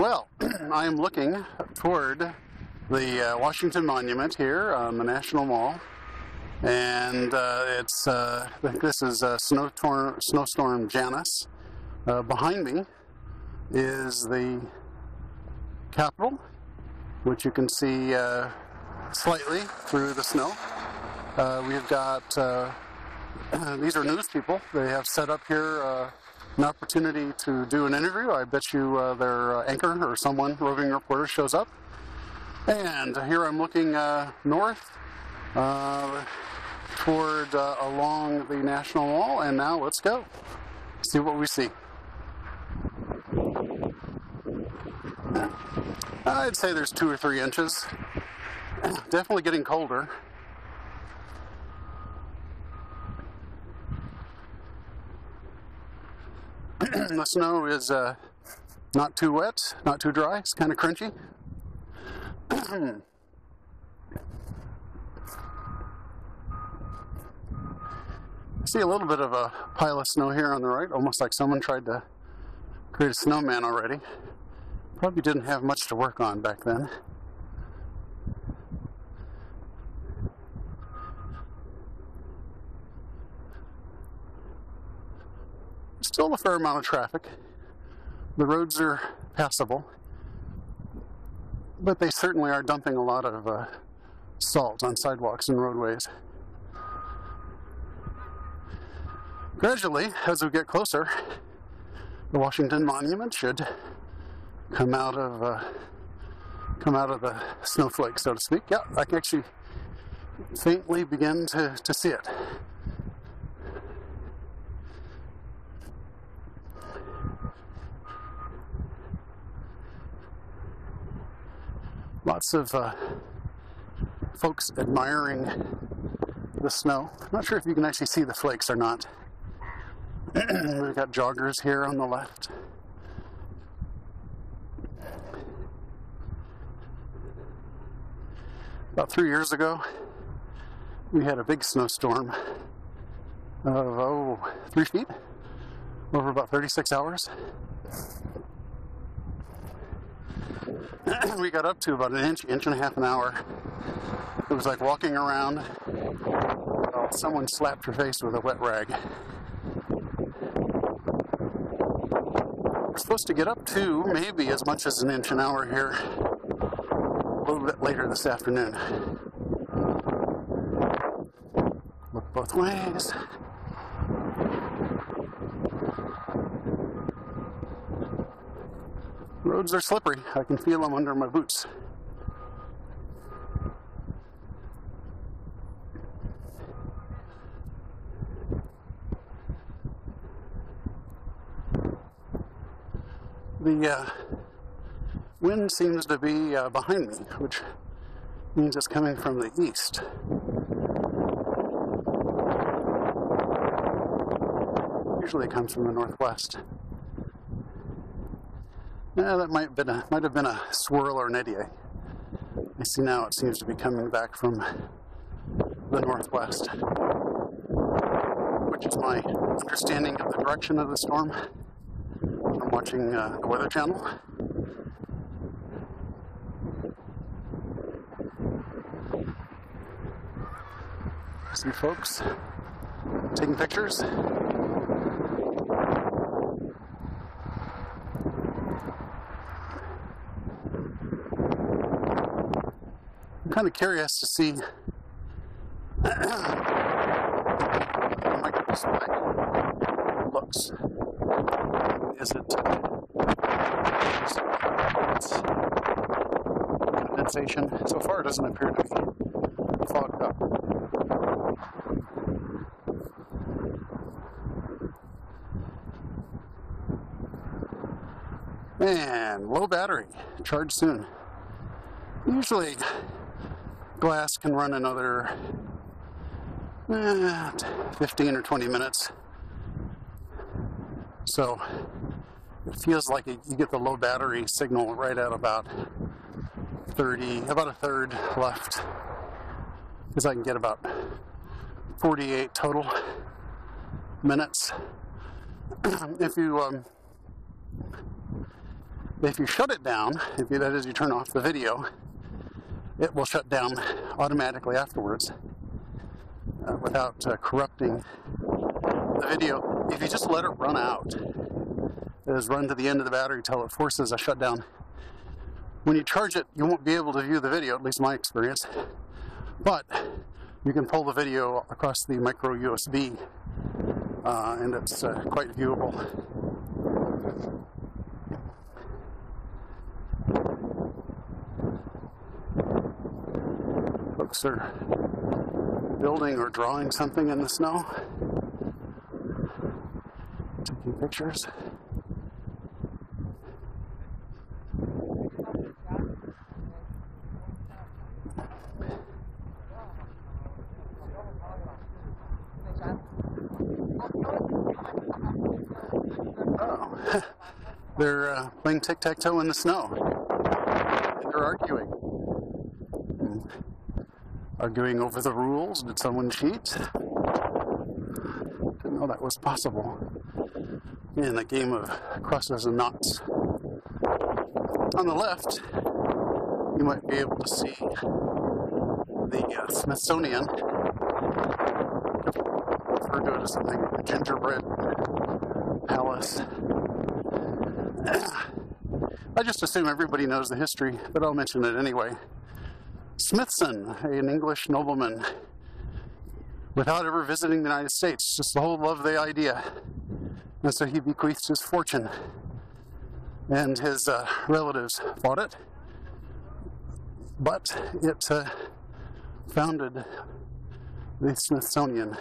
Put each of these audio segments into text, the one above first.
Well, I am looking toward the Washington Monument here on the National Mall, and this is Snowstorm Janus. Behind me is the Capitol, which you can see slightly through the snow. We've got these are news people. They have set up here an opportunity to do an interview. I bet you their anchor or someone, roving reporter, shows up. And here I'm looking north toward along the National Mall, and now let's go see what we see. I'd say there's 2 or 3 inches. Definitely getting colder. The snow is not too wet, not too dry. It's kind of crunchy. I see a little bit of a pile of snow here on the right, almost like someone tried to create a snowman already. Probably didn't have much to work on back then. Still a fair amount of traffic. The roads are passable, but they certainly are dumping a lot of salt on sidewalks and roadways. Gradually, as we get closer, the Washington Monument should come out of the snowflake, so to speak. Yeah, I can actually faintly begin to see it. Lots of folks admiring the snow. I'm not sure if you can actually see the flakes or not. We've got joggers here on the left. About 3 years ago, we had a big snowstorm of 3 feet over about 36 hours. We got up to about an inch and a half an hour. It was like walking around. Someone slapped your face with a wet rag. We're supposed to get up to maybe as much as an inch an hour here a little bit later this afternoon. Look both ways. Roads are slippery. I can feel them under my boots. The wind seems to be behind me, which means it's coming from the east. Usually it comes from the northwest. Yeah, that might have been a swirl or an eddy. I see now it seems to be coming back from the northwest, which is my understanding of the direction of the storm from watching the Weather Channel. See folks taking pictures. I'm kind of curious to see how the microdisplay looks. Is it condensation? So far it doesn't appear to be fogged up. And low battery, charge soon. Usually glass can run another 15 or 20 minutes. So it feels like you get the low battery signal right at about a third left. Because I can get about 48 total minutes. If you If you shut it down, that is, you turn off the video, it will shut down automatically afterwards without corrupting the video. If you just let it run out, it is run to the end of the battery till it forces a shutdown. When you charge it, you won't be able to view the video, at least my experience, but you can pull the video across the micro USB, and it's quite viewable. Folks are building or drawing something in the snow, taking pictures. Oh, they're playing tic-tac-toe in the snow. And they're arguing. Arguing over the rules. Did someone cheat? Didn't know that was possible in a game of crosses and knots. On the left, you might be able to see the Smithsonian. Refer to it as something like the gingerbread palace. I just assume everybody knows the history, but I'll mention it anyway. Smithson, an English nobleman, without ever visiting the United States, just the whole love of the idea. And so he bequeathed his fortune. And his relatives bought it, but it founded the Smithsonian.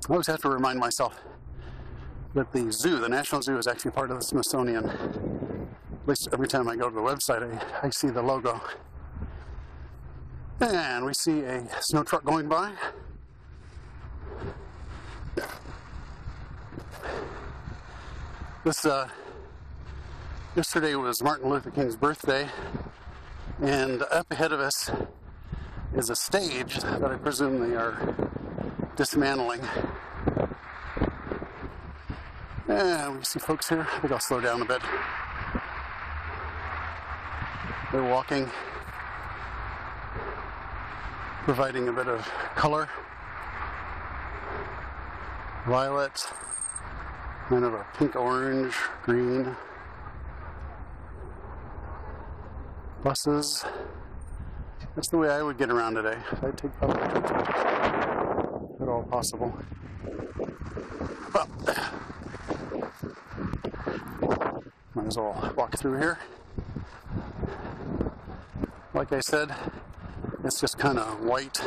I always have to remind myself that the zoo, the National Zoo, is actually part of the Smithsonian. At least every time I go to the website, I see the logo. And we see a snow truck going by. This, yesterday was Martin Luther King's birthday, and up ahead of us is a stage that I presume they are dismantling. And we see folks here. I think I'll slow down a bit. They're walking, providing a bit of color. Violet, kind of a pink, orange, green. Buses. That's the way I would get around today. I'd take public transportation, if at all possible. Well, might as well walk through here. Like I said, it's just kind of white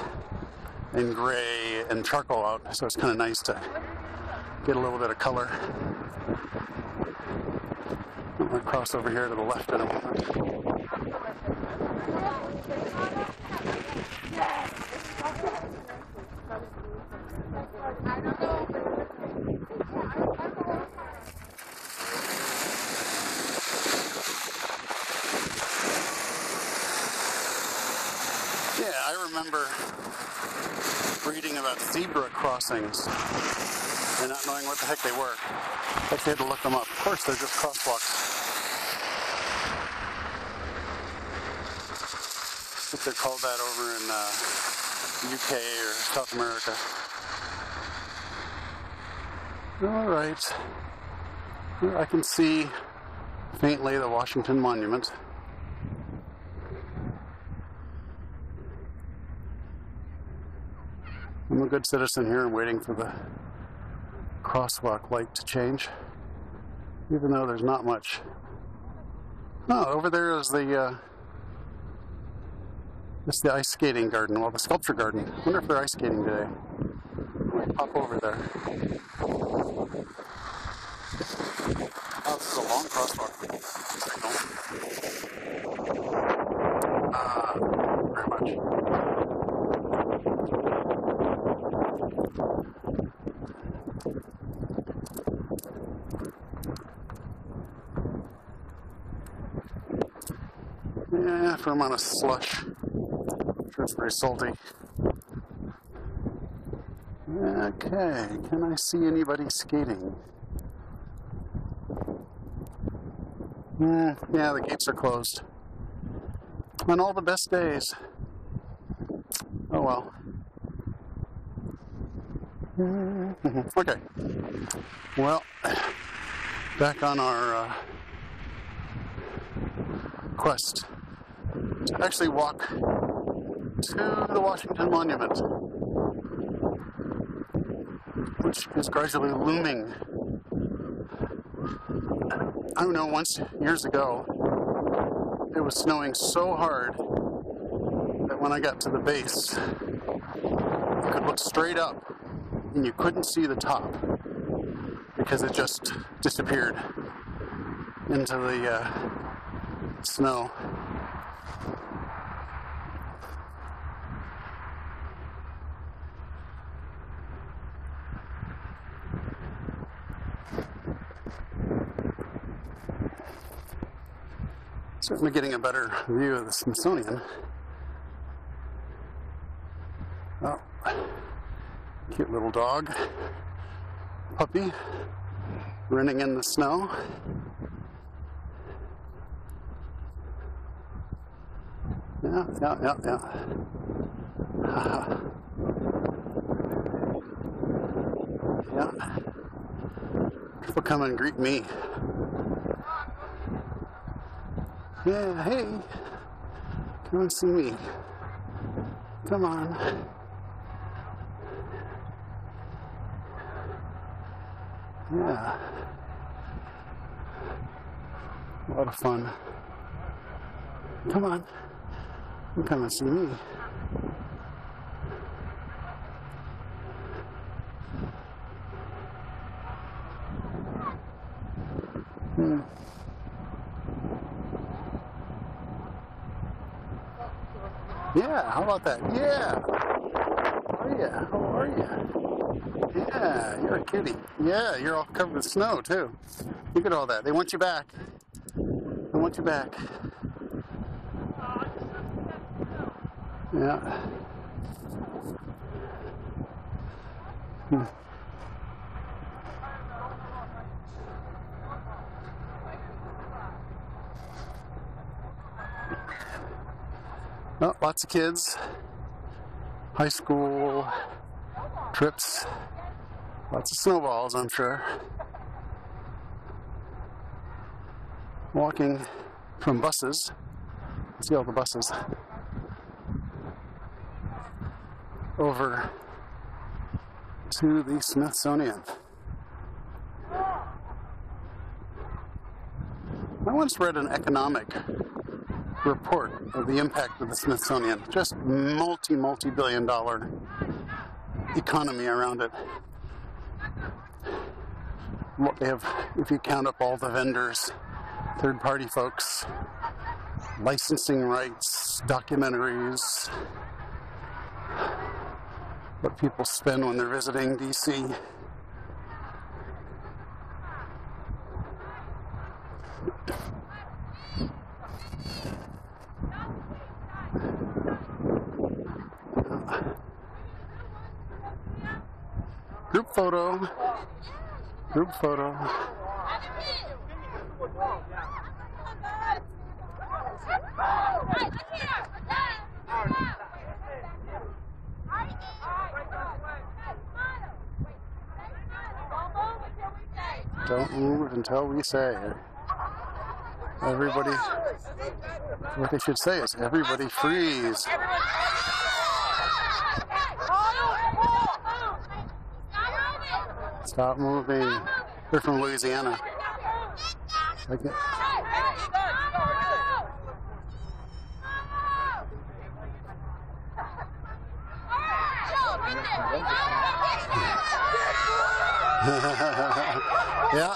and gray and charcoal out, so it's kind of nice to get a little bit of color. I'm going to cross over here to the left in a moment. Yeah, I remember reading about zebra crossings and not knowing what the heck they were. I actually had to look them up. Of course, they're just crosswalks. I think they're called that over in the UK or South America. All right. Here I can see faintly the Washington Monument. I'm a good citizen here. I'm waiting for the crosswalk light to change, even though there's not much. Oh, over there is the it's the ice skating garden, well, the sculpture garden. I wonder if they're ice skating today. I might pop over there. Oh, this is a long crosswalk. Very much. Yeah, a fair amount of slush. I'm sure it's very salty. Okay, can I see anybody skating? Yeah, the gates are closed. On all the best days. Oh well. Okay. Well, back on our quest to actually walk to the Washington Monument, which is gradually looming. I don't know, years ago, it was snowing so hard that when I got to the base, you could look straight up and you couldn't see the top because it just disappeared into the snow. Certainly getting a better view of the Smithsonian. Oh, cute little dog, puppy, running in the snow. Yeah. Yeah. People come and greet me. Yeah, hey, come and see me. Come on. Yeah. A lot of fun. Come on. Come and see me. Yeah, how about that? Yeah. How are you? Yeah, you're a cutie. Yeah, you're all covered with snow, too. Look at all that. They want you back. They want you back. Yeah. Oh, lots of kids. High school trips. Lots of snowballs, I'm sure. Walking from buses. See all the buses. Over to the Smithsonian. I once read an economic report of the impact of the Smithsonian. Just multi-billion-dollar economy around it. What they have, if you count up all the vendors, third-party folks, licensing rights, documentaries, what people spend when they're visiting DC. Group photo. Group photo. Don't move until we say. Everybody, what they should say is everybody freeze. Stop moving. They're from Louisiana. Okay.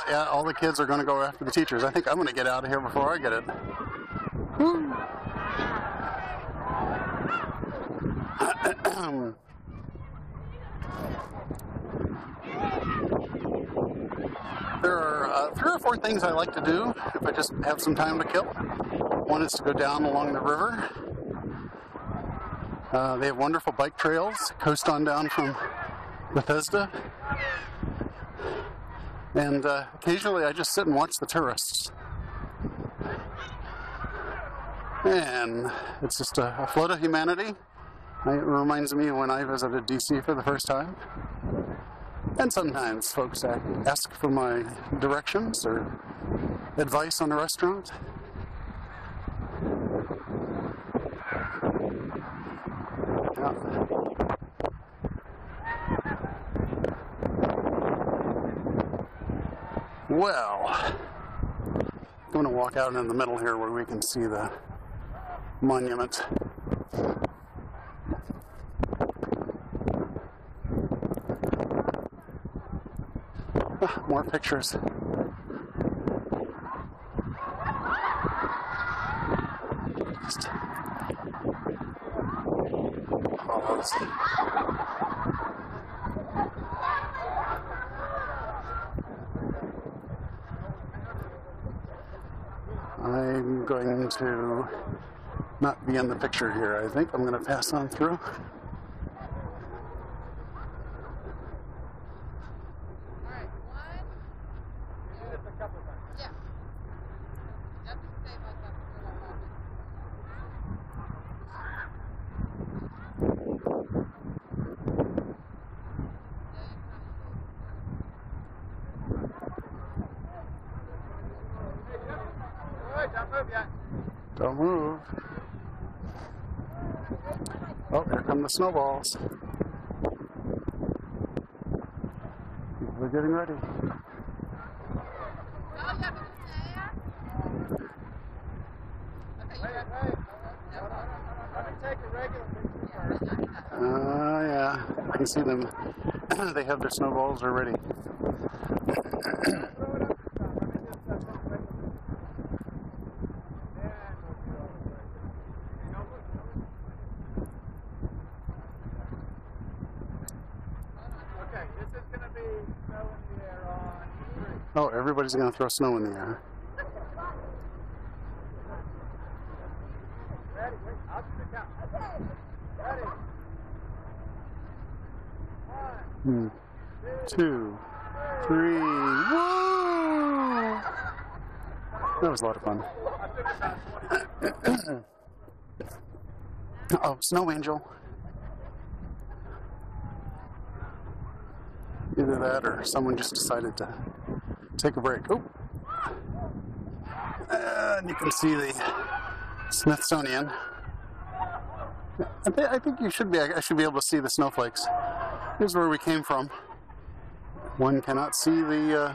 Yeah, all the kids are going to go after the teachers. I think I'm going to get out of here before I get it. Woo. There are 3 or 4 things I like to do if I just have some time to kill. One is to go down along the river. They have wonderful bike trails, coast on down from Bethesda. And occasionally I just sit and watch the tourists. And it's just a float of humanity. It reminds me when I visited DC for the first time. And sometimes folks ask for my directions or advice on a restaurant. Yeah. Well, I'm going to walk out in the middle here where we can see the monument. More pictures. Just pause. I'm going to not be in the picture here. I think I'm going to pass on through. Don't move. Oh, here come the snowballs. We're getting ready. Yeah, I can see them. They have their snowballs already. Oh, everybody's going to throw snow in the air. Ready? Wait, I'll do the count. Ready? 1, 2, 3. Woo! That was a lot of fun. Oh, snow angel. Either that or someone just decided to take a break. Oh, and you can see the Smithsonian. I think I should be able to see the snowflakes. Here's where we came from. One cannot see the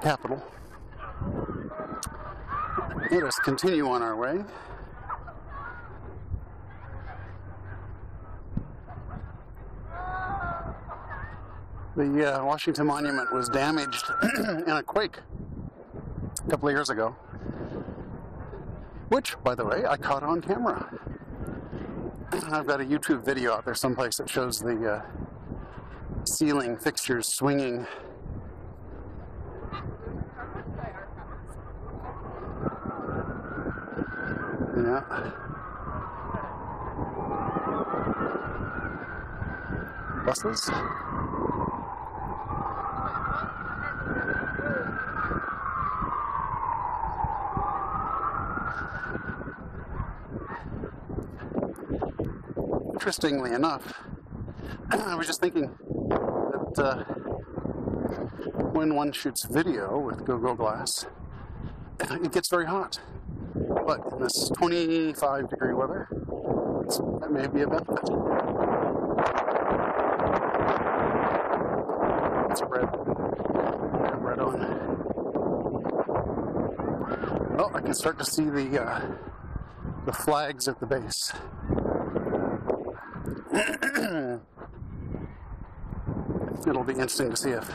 Capitol. Let us continue on our way. The Washington Monument was damaged in a quake a couple of years ago, which, by the way, I caught on camera. I've got a YouTube video out there someplace that shows the ceiling fixtures swinging. Yeah. Buses. Interestingly enough, I was just thinking that when one shoots video with Google Glass, it gets very hot. But in this 25-degree weather, that may be a benefit. It's red. Red on. Oh, I can start to see the flags at the base. It'll be interesting to see if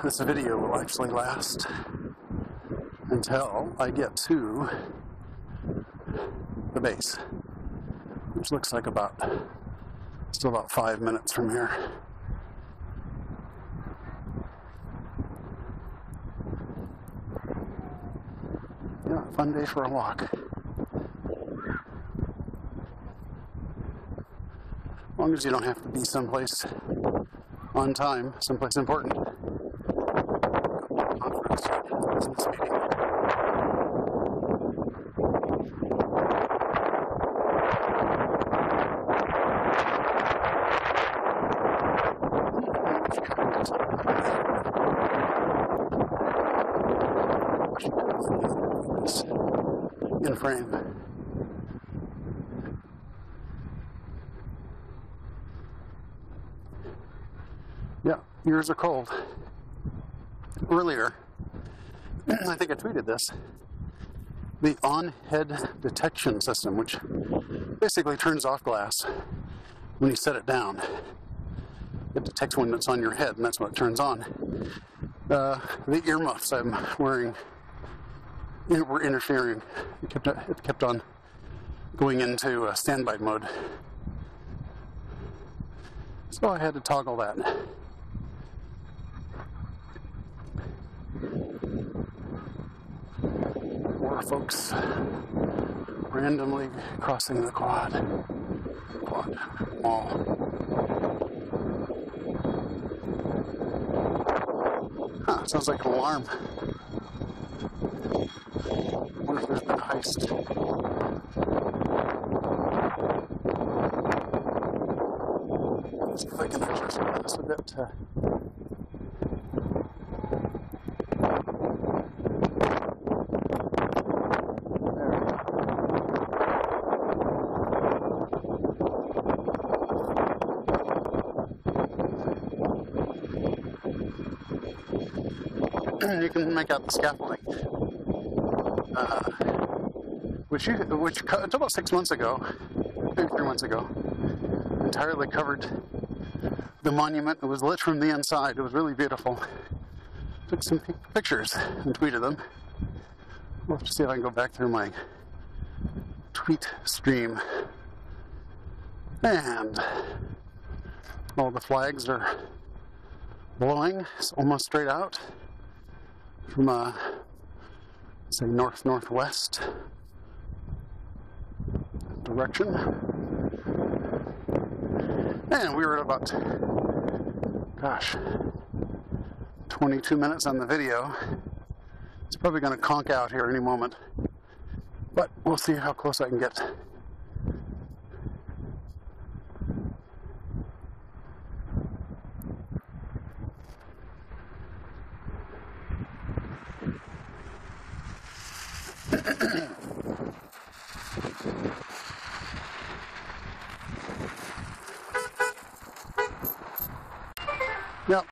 this video will actually last until I get to the base, which looks like still about 5 minutes from here. Yeah, fun day for a walk. As long as you don't have to be someplace on time, someplace important. Conference, business meeting. frame. Yeah, ears are cold. Earlier, I think I tweeted this, the on-head detection system, which basically turns off glass when you set it down. It detects when it's on your head, and that's what it turns on. The earmuffs I'm wearing were interfering. It kept on going into standby mode. So I had to toggle that. More folks randomly crossing the quad mall. Huh, sounds like an alarm. Wonder if there's been a heist. Let's see if I can adjust this a bit. You can make out the scaffolding, which until about 6 months ago, maybe 3 months ago, entirely covered the monument. It was lit from the inside. It was really beautiful. Took some pictures and tweeted them. We'll have to see if I can go back through my tweet stream. And all the flags are blowing. It's almost straight out from say north-northwest direction. And we were at about, 22 minutes on the video. It's probably going to conk out here any moment, but we'll see how close I can get. Yep.